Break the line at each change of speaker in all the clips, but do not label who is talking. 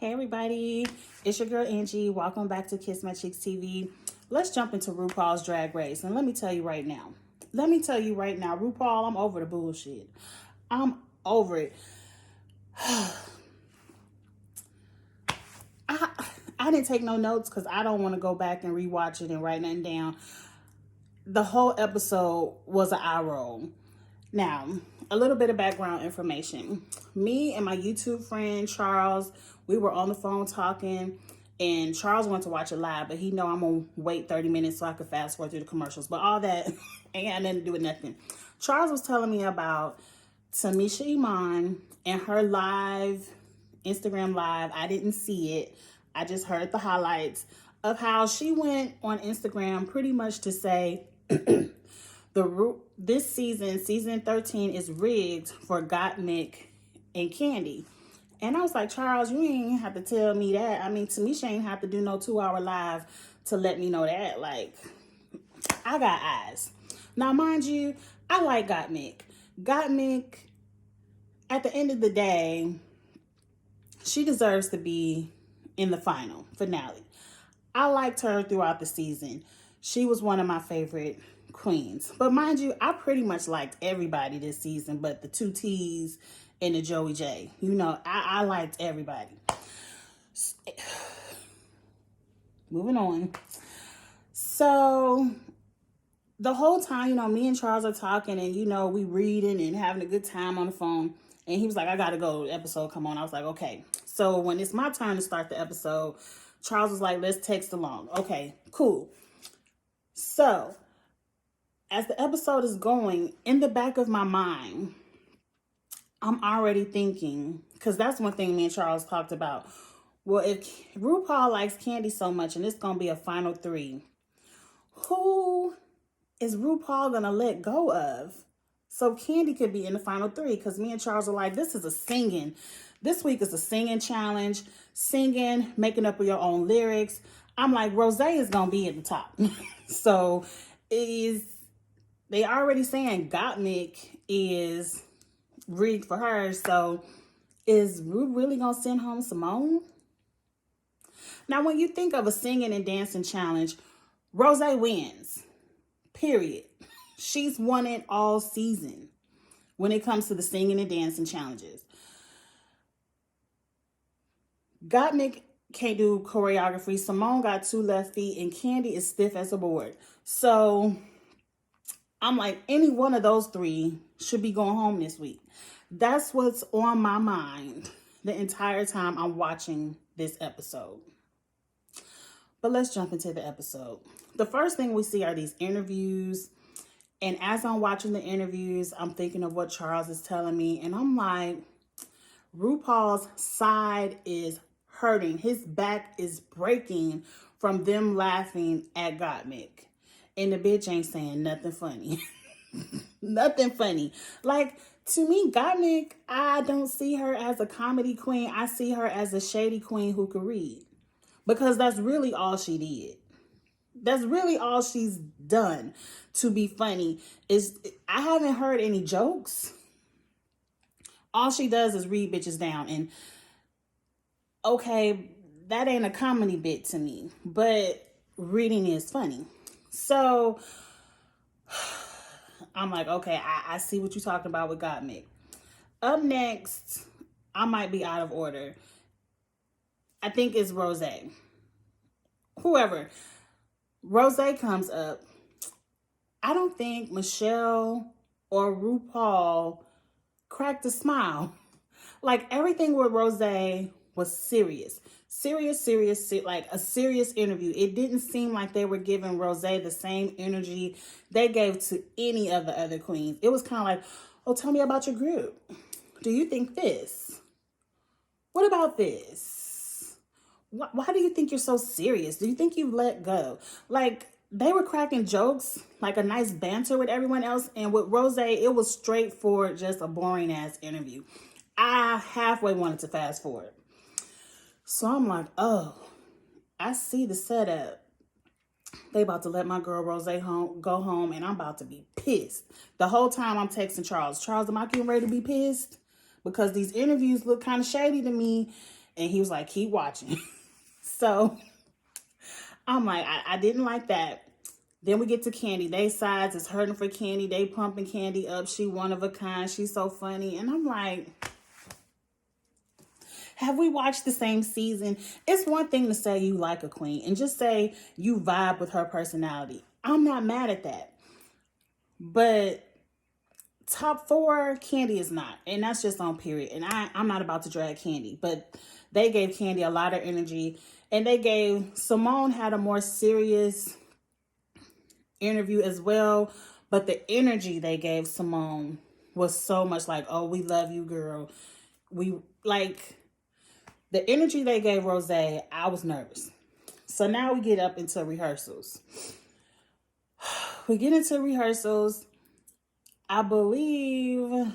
Hey everybody, it's your girl Angie. Welcome back to Kiss My Cheeks TV. Let's jump into RuPaul's Drag Race. And let me tell you right now, RuPaul, I'm over the bullshit. I'm over it. I didn't take no notes because I don't want to go back and rewatch it and write nothing down. The whole episode was an eye roll. Now, a little bit of background information. Me and my YouTube friend, Charles, we were on the phone talking, and Charles wanted to watch it live, but he know I'm going to wait 30 minutes so I could fast forward through the commercials. But all that ain't got nothing to do with nothing. Charles was telling me about Tamisha Iman and her live, Instagram live. I didn't see it. I just heard the highlights of how she went on Instagram pretty much to say this season 13 is rigged for Gottmik and Candy. And I was like, Charles, you ain't have to tell me that. I mean, Tamisha ain't have to do no 2-hour live to let me know that. Like, I got eyes. Now, mind you, I like Gottmik. Gottmik, at the end of the day, she deserves to be in the final finale. I liked her throughout the season. She was one of my favorite queens. But mind you, I pretty much liked everybody this season, but the 2 T's and the Joey J. You know, I liked everybody. Moving on. So, the whole time, you know, me and Charles are talking and, you know, we reading and having a good time on the phone. And he was like, I got to go. The episode come on. I was like, okay. So, when it's my turn to start the episode, Charles was like, let's text along. Okay, cool. So, as the episode is going, in the back of my mind, I'm already thinking, because that's one thing me and Charles talked about. Well, if RuPaul likes Candy so much and it's going to be a final 3, who is RuPaul going to let go of so Candy could be in the final 3? Because me and Charles are like, this week is a singing challenge, singing, making up your own lyrics. I'm like, Rosé is going to be at the top. So, they already saying Gottmik is rigged for her. So, is Ru really going to send home Simone? Now, when you think of a singing and dancing challenge, Rosé wins. Period. She's won it all season when it comes to the singing and dancing challenges. Gottmik can't do choreography. Simone got 2 left feet and Candy is stiff as a board. So I'm like, any one of those 3 should be going home this week. That's what's on my mind the entire time I'm watching this episode. But let's jump into the episode. The first thing we see are these interviews. And as I'm watching the interviews, I'm thinking of what Charles is telling me. And I'm like, RuPaul's side is hurting. His back is breaking from them laughing at Gottmik. And the bitch ain't saying nothing funny. Nothing funny. Like, to me, Gottmik, I don't see her as a comedy queen. I see her as a shady queen who could read. Because that's really all she did. That's really all she's done to be funny. I haven't heard any jokes. All she does is read bitches down. And okay, that ain't a comedy bit to me. But reading is funny. So I'm like, okay, I see what you're talking about with Gottmik. Up next, I might be out of order. I think it's Rosé. Whoever. Rosé comes up. I don't think Michelle or RuPaul cracked a smile. Like, everything with Rosé was serious. Serious, like a serious interview. It didn't seem like they were giving Rosé the same energy they gave to any of the other queens. It was kind of like, oh, tell me about your group. Do you think this? What about this? Why do you think you're so serious? Do you think you've let go? Like, they were cracking jokes, like a nice banter with everyone else. And with Rosé, it was straightforward, just a boring ass interview. I halfway wanted to fast forward. So I'm like, oh, I see the setup. They about to let my girl Rosé go home, and I'm about to be pissed. The whole time I'm texting Charles, am I getting ready to be pissed? Because these interviews look kind of shady to me. And he was like, keep watching. So I'm like, I didn't like that. Then we get to Candy. They sides is hurting for Candy. They pumping Candy up. She one of a kind. She's so funny. And I'm like, have we watched the same season? It's one thing to say you like a queen and just say you vibe with her personality. I'm not mad at that. But top 4, Candy is not. And that's just on period. And I'm not about to drag Candy. But they gave Candy a lot of energy. And they gave, Simone had a more serious interview as well. But the energy they gave Simone was so much like, oh, we love you, girl. We, like, the energy they gave Rose, I was nervous. So now we get up into rehearsals. We get into rehearsals. I believe,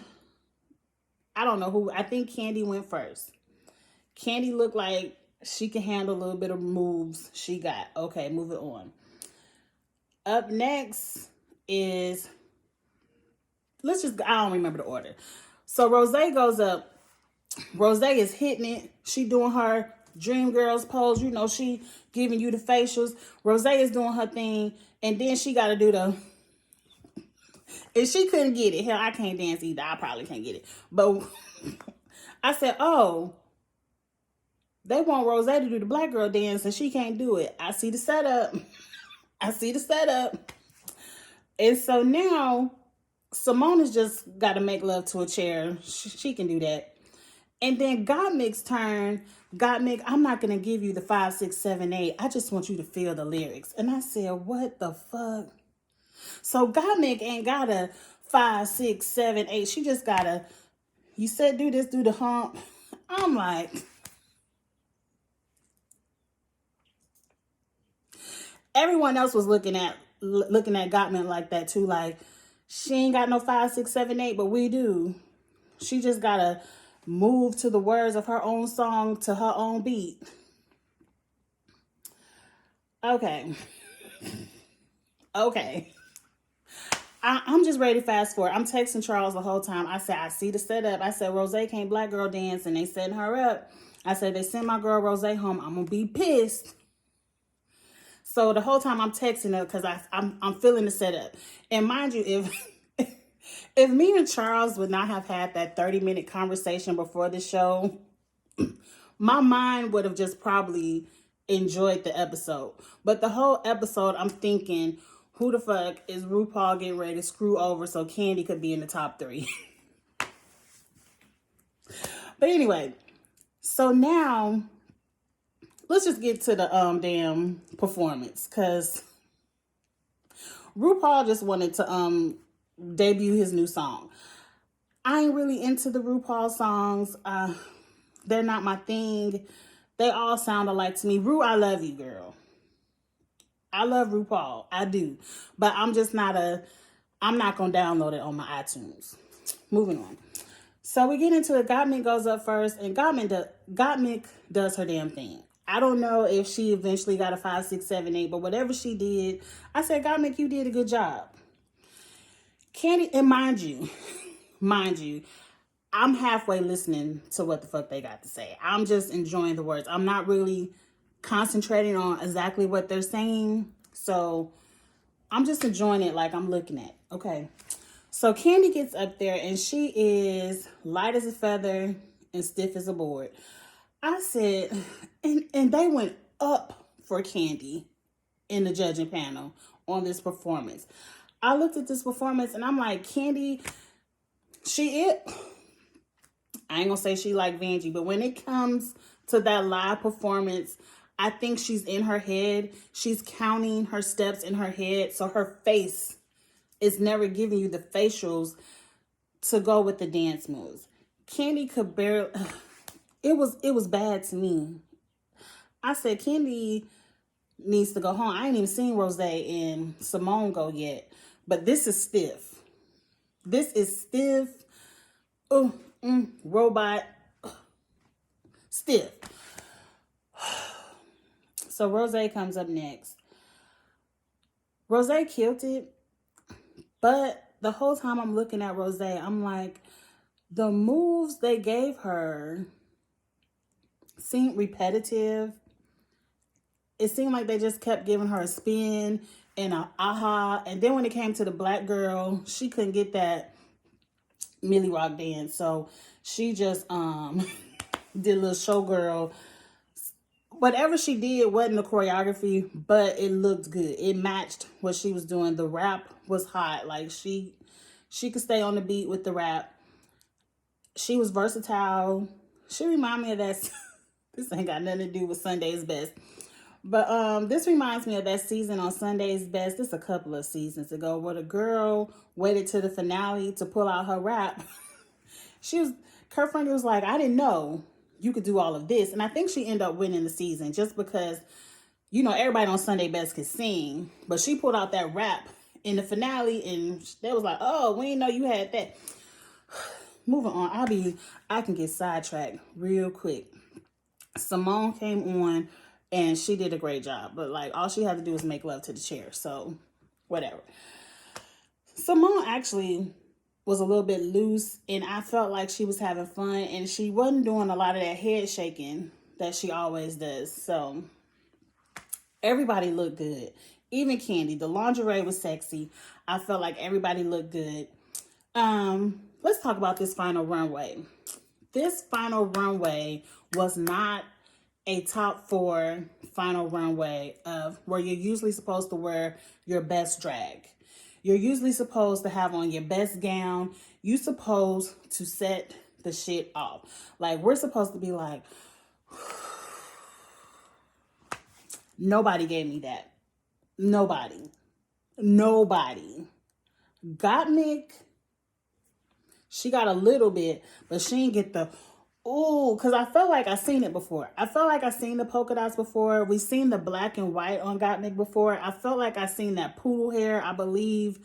I don't know who, I think Candy went first. Candy looked like she can handle a little bit of moves she got. Okay, moving on. Up next is, I don't remember the order. So Rose goes up. Rose is hitting it. She doing her Dream Girls pose. You know, she giving you the facials. Rose is doing her thing. And then she got to do the, and she couldn't get it. Hell, I can't dance either. I probably can't get it. But I said, oh, they want Rose to do the black girl dance and she can't do it. I see the setup. I see the setup. And so now Simone has just got to make love to a chair. She can do that. And then Gottmik's turn. Gottmik, I'm not going to give you the 5, 6, 7, 8. I just want you to feel the lyrics. And I said, what the fuck? So Gottmik ain't got a 5, 6, 7, 8. She just got a, you said do this, do the hump. I'm like, everyone else was looking at Gottmik like that too. Like, she ain't got no 5, 6, 7, 8, but we do. She just got to move to the words of her own song to her own beat. Okay. Okay. I'm just ready to fast forward. I'm texting Charles the whole time. I said, I see the setup. I said, Rose can't black girl dance, and they setting her up. I said, they send my girl Rose home. I'm going to be pissed. So the whole time I'm texting her because I'm feeling the setup. And mind you, if me and Charles would not have had that 30-minute conversation before the show, my mind would have just probably enjoyed the episode. But the whole episode, I'm thinking, who the fuck is RuPaul getting ready to screw over so Candy could be in the top 3? But anyway, so now let's just get to the damn performance, because RuPaul just wanted to debut his new song. I ain't really into the RuPaul songs. They're not my thing. They all sound alike to me. Ru, I love you, girl. I love RuPaul. I do. But I'm not going to download it on my iTunes. Moving on. So we get into it. Gottmik goes up first, and Gottmik does her damn thing. I don't know if she eventually got a 5, 6, 7, 8, but whatever she did, I said, Gottmik, you did a good job. Candy, and mind you, I'm halfway listening to what the fuck they got to say. I'm just enjoying the words. I'm not really concentrating on exactly what they're saying. So I'm just enjoying it like I'm looking at. Okay. So Candy gets up there and she is light as a feather and stiff as a board. I said, and they went up for Candy in the judging panel on this performance. I looked at this performance and I'm like, Candy, I ain't gonna say she like Vanjie, but when it comes to that live performance, I think she's in her head. She's counting her steps in her head. So her face is never giving you the facials to go with the dance moves. Candy could barely, it was bad to me. I said, Candy needs to go home. I ain't even seen Rose and Simone go yet. But this is stiff. This is stiff. Robot. Stiff. So Rose comes up next. Rose killed it. But the whole time I'm looking at Rose, I'm like, the moves they gave her seemed repetitive. It seemed like they just kept giving her a spin and a aha. And then when it came to the black girl, she couldn't get that Millie Rock dance. So she just did a little showgirl. Whatever she did wasn't the choreography, but it looked good. It matched what she was doing. The rap was hot. Like she could stay on the beat with the rap. She was versatile. She reminded me of that. This ain't got nothing to do with Sunday's Best. But this reminds me of that season on Sunday's Best. This a couple of seasons ago where the girl waited to the finale to pull out her rap. Kurt Franklin was like, I didn't know you could do all of this. And I think she ended up winning the season just because, everybody on Sunday Best could sing. But she pulled out that rap in the finale and they was like, oh, we didn't know you had that. Moving on, I can get sidetracked real quick. Simone came on and she did a great job. But like all she had to do was make love to the chair. So whatever. Simone actually was a little bit loose and I felt like she was having fun and she wasn't doing a lot of that head shaking that she always does. So everybody looked good. Even Candy. The lingerie was sexy. I felt like everybody looked good. Let's talk about this final runway. This final runway was not a top 4 final runway of where you're usually supposed to wear your best drag. You're usually supposed to have on your best gown. You're supposed to set the shit off. Like, we're supposed to be like, nobody gave me that. Nobody. Gottmik, she got a little bit, but she didn't get the, because I felt like I seen it before. I felt like I seen the polka dots before. We seen the black and white on Gottmik before. I felt like I seen that poodle hair. I believe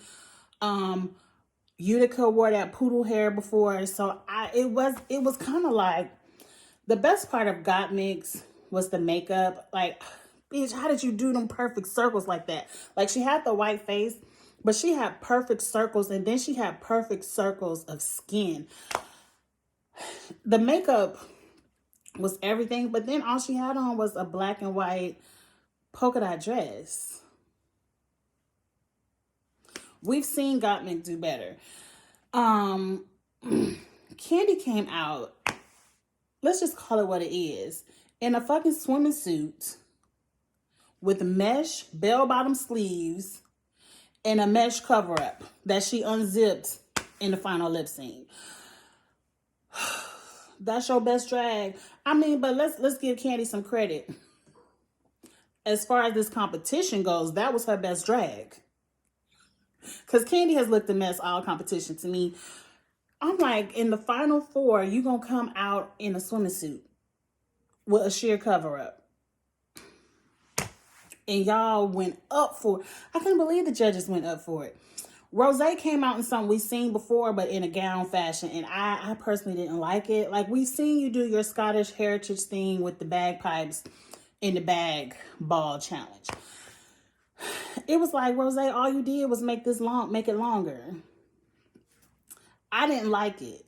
Utica wore that poodle hair before. So it was kind of like, the best part of Gottmik's was the makeup. Like, bitch, how did you do them perfect circles like that? Like, she had the white face, but she had perfect circles, and then she had perfect circles of skin. The makeup was everything, but then all she had on was a black and white polka dot dress. We've seen Gottmik do better. Candy came out, let's just call it what it is, in a fucking swimming suit with mesh bell-bottom sleeves and a mesh cover-up that she unzipped in the final lip sync. That's your best drag. I mean, but let's give Candy some credit. As far as this competition goes, that was her best drag. Because Candy has looked a mess all competition to me. I'm like, in the final 4, you gonna come out in a swimming suit with a sheer cover-up. And y'all went up for it. I can't believe the judges went up for it. Rosé came out in something we've seen before, but in a gown fashion. And I personally didn't like it. Like, we've seen you do your Scottish heritage thing with the bagpipes in the bag ball challenge. It was like, Rosé, all you did was make it longer. I didn't like it.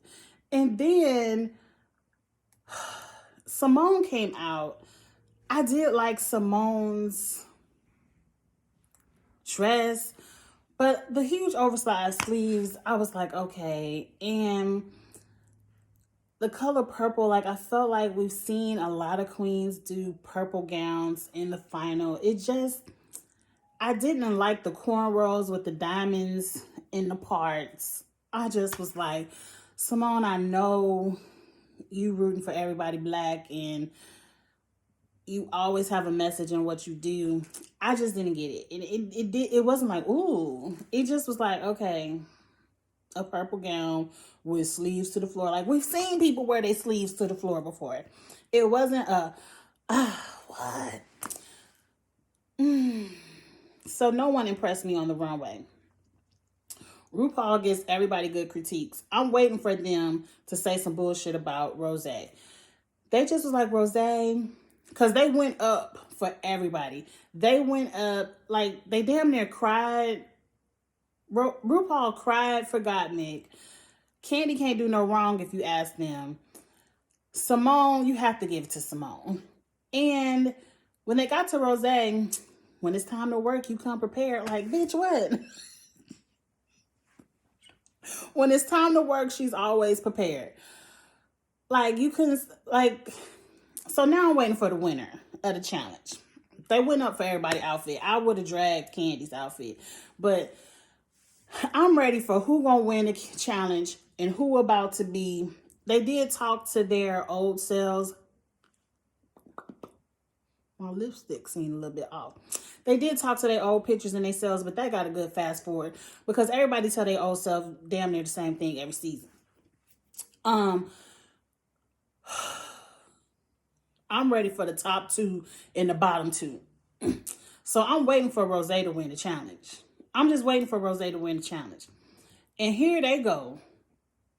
And then Simone came out. I did like Simone's dress, but the huge oversized sleeves, I was like, okay. And the color purple, like, I felt like we've seen a lot of queens do purple gowns in the final. I didn't like the cornrows with the diamonds in the parts. I just was like, Simone, I know you rooting for everybody black and you always have a message in what you do. I just didn't get it. It wasn't like, ooh. It just was like, okay, a purple gown with sleeves to the floor. Like, we've seen people wear their sleeves to the floor before. It wasn't what? So no one impressed me on the runway. RuPaul gives everybody good critiques. I'm waiting for them to say some bullshit about Rosé. They just was like, Rosé, because they went up for everybody. They went up, like, they damn near cried. RuPaul cried for Gottmik. Candy can't do no wrong if you ask them. Simone, you have to give it to Simone. And when they got to Rose, when it's time to work, you come prepared. Like, bitch, what? When it's time to work, she's always prepared. Like, you couldn't, like, so now I'm waiting for the winner of the challenge. They went up for everybody's outfit. I would have dragged Candy's outfit. But I'm ready for who gonna win the challenge and who about to be. They did talk to their old selves. My lipstick seemed a little bit off. They did talk to their old pictures and their selves, but that got a good fast forward because everybody tell their old self damn near the same thing every season. I'm ready for the top two and the bottom two. So I'm waiting for Rose to win the challenge. I'm just waiting for Rose to win the challenge. And here they go.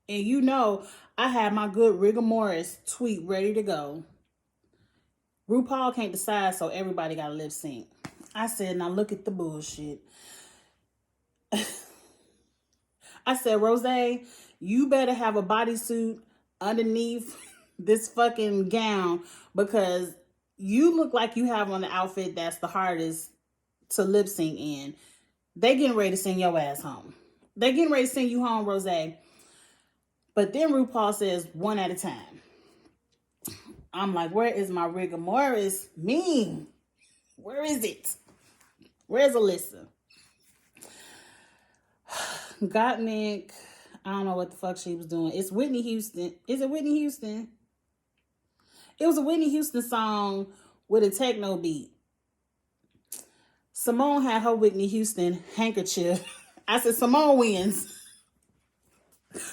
And you know, I had my good Rigor Morris tweet ready to go. RuPaul can't decide, so everybody got to lip sync. I said, now look at the bullshit. I said, Rose, you better have a bodysuit underneath this fucking gown because you look like you have on the outfit that's the hardest to lip sync in. They getting ready to send your ass home. They getting ready to send you home, Rose. But then RuPaul says one at a time. I'm like, where is my rigor mortis? Me. Where is it? Where's Alyssa? Gottmik, I don't know what the fuck she was doing. It's Whitney Houston. Is it Whitney Houston? It was a Whitney Houston song with a techno beat. Simone had her Whitney Houston handkerchief. I said, Simone wins.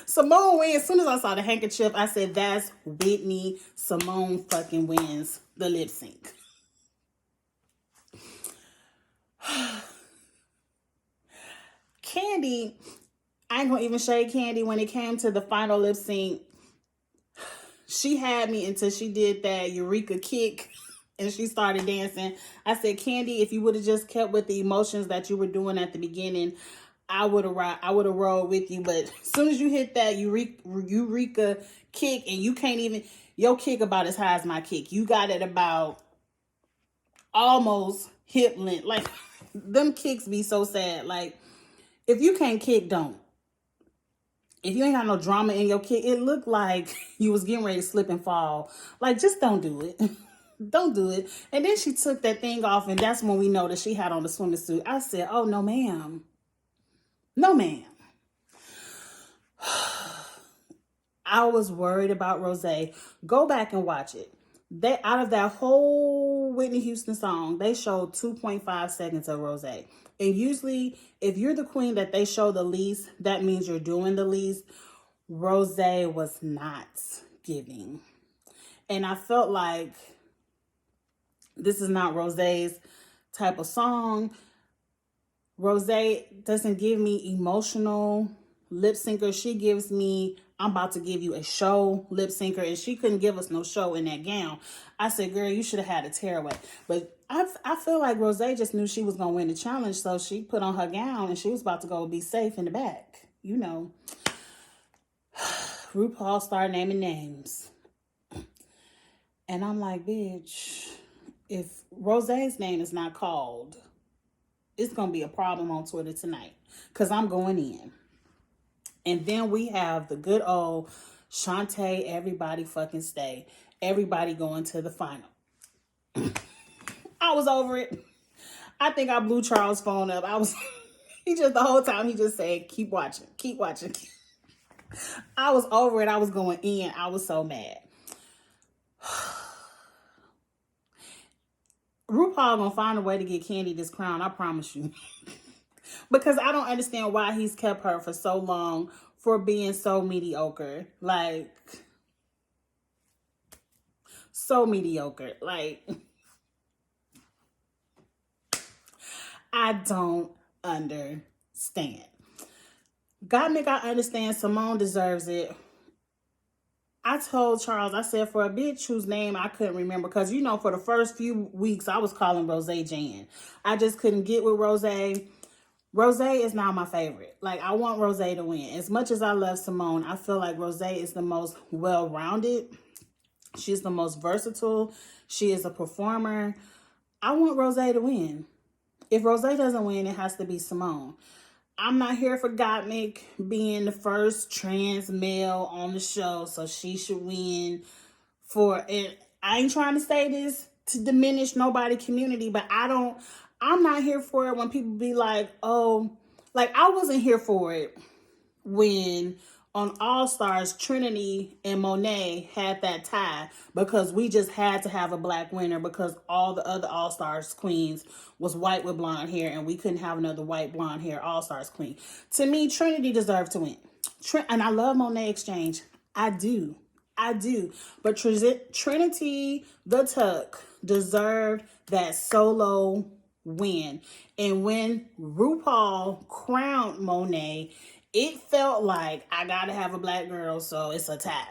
Simone wins. As soon as I saw the handkerchief, I said, that's Whitney. Simone fucking wins the lip sync. Candy, I ain't gonna even shade Candy when it came to the final lip sync. She had me until she did that Eureka kick and she started dancing. I said, Candy, if you would have just kept with the emotions that you were doing at the beginning, I would have rolled with you. But as soon as you hit that Eureka kick and you can't even, your kick about as high as my kick. You got it about almost hip length. Like, them kicks be so sad. Like, if you can't kick, don't. If you ain't got no drama in your kick, it looked like you was getting ready to slip and fall. Like, just don't do it. Don't do it. And then she took that thing off, and that's when we know that she had on the swimming suit. I said, oh, no, ma'am. No, ma'am. I was worried about Rose. Go back and watch it. They, out of that whole Whitney Houston song, they showed 2.5 seconds of Rose. And usually, if you're the queen that they show the least, that means you're doing the least. Rose was not giving. And I felt like this is not Rose's type of song. Rose doesn't give me emotional lip syncer. She gives me, I'm about to give you a show lip syncer, and she couldn't give us no show in that gown. I said, girl, you should have had a tearaway. But I feel like Rose just knew she was going to win the challenge, so she put on her gown, and she was about to go be safe in the back. You know. RuPaul started naming names. And I'm like, bitch, if Rose's name is not called, it's going to be a problem on Twitter tonight. Because I'm going in. And then we have the good old Shantae, everybody fucking stay. Everybody going to the final. I was over it. I think I blew Charles' phone up. He just, the whole time he just said, keep watching, keep watching. I was over it. I was going in. I was so mad. RuPaul gonna find a way to get Candy this crown, I promise you. Because I don't understand why he's kept her for so long for being so mediocre. Like, so mediocre. Like, I don't understand. Gottmik, I understand. Simone deserves it. I told Charles, I said, for a bitch whose name I couldn't remember, because, you know, for the first few weeks, I was calling Rose Jan. I just couldn't get with Rose. Rose is now my favorite. Like, I want Rose to win. As much as I love Simone, I feel like Rose is the most well-rounded. She's the most versatile. She is a performer. I want Rose to win. If Rose doesn't win, it has to be Simone. I'm not here for Gottmik being the first trans male on the show, so she should win for it. I ain't trying to say this to diminish nobody's community, but I'm not here for it when people be like, oh, like I wasn't here for it when on All Stars, Trinity and Monet had that tie because we just had to have a black winner because all the other All Stars queens was white with blonde hair and we couldn't have another white blonde hair All Stars queen. To me, Trinity deserved to win. And I love Monet X Change. I do. But Trinity the Tuck deserved that solo win. And when RuPaul crowned Monet, it felt like I gotta have a black girl, so it's a tie.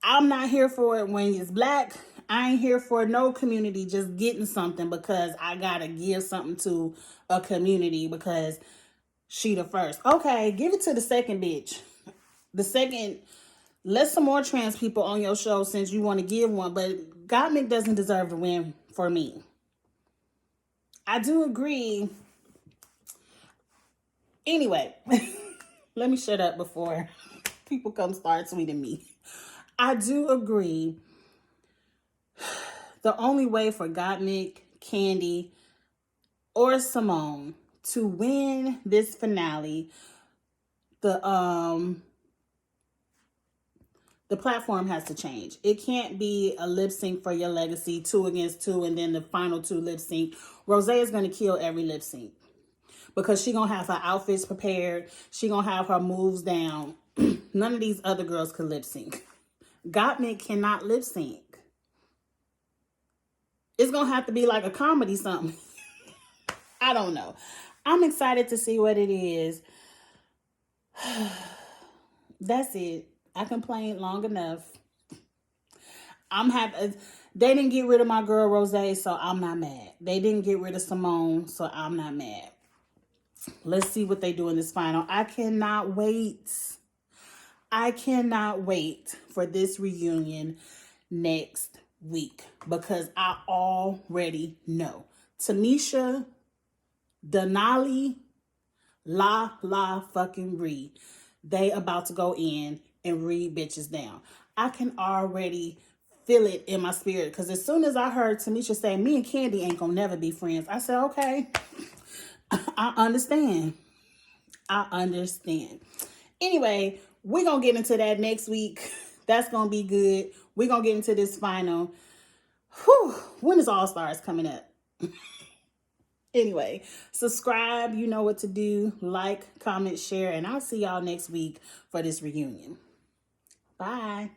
I'm not here for it when it's black. I ain't here for no community just getting something because I gotta give something to a community because she the first. Okay, give it to the second bitch. The second, let some more trans people on your show since you want to give one, but Gottmik doesn't deserve to win for me. I do agree. Anyway, let me shut up before people come start tweeting me. I do agree. The only way for Gottmik, Candy, or Simone to win this finale, the platform has to change. It can't be a lip sync for your legacy, 2 against 2, and then the final 2 lip sync. Rose is going to kill every lip sync because she going to have her outfits prepared. She going to have her moves down. None of these other girls could lip sync. Gottmik cannot lip sync. It's going to have to be like a comedy something. I don't know. I'm excited to see what it is. That's it. I complained long enough. I'm happy. They didn't get rid of my girl Rose, so I'm not mad. They didn't get rid of Simone, so I'm not mad. Let's see what they do in this final. I cannot wait. I cannot wait for this reunion next week because I already know. Tamisha, Denali, La fucking Ree. They about to go in and read bitches down. I can already feel it in my spirit because as soon as I heard Tamisha say, me and Candy ain't gonna never be friends, I said, okay, I understand. Anyway, we're gonna get into that next week. That's gonna be good. We're gonna get into this final. Whew, when is All Stars coming up? Anyway, subscribe. You know what to do. Like, comment, share, and I'll see y'all next week for this reunion. Bye.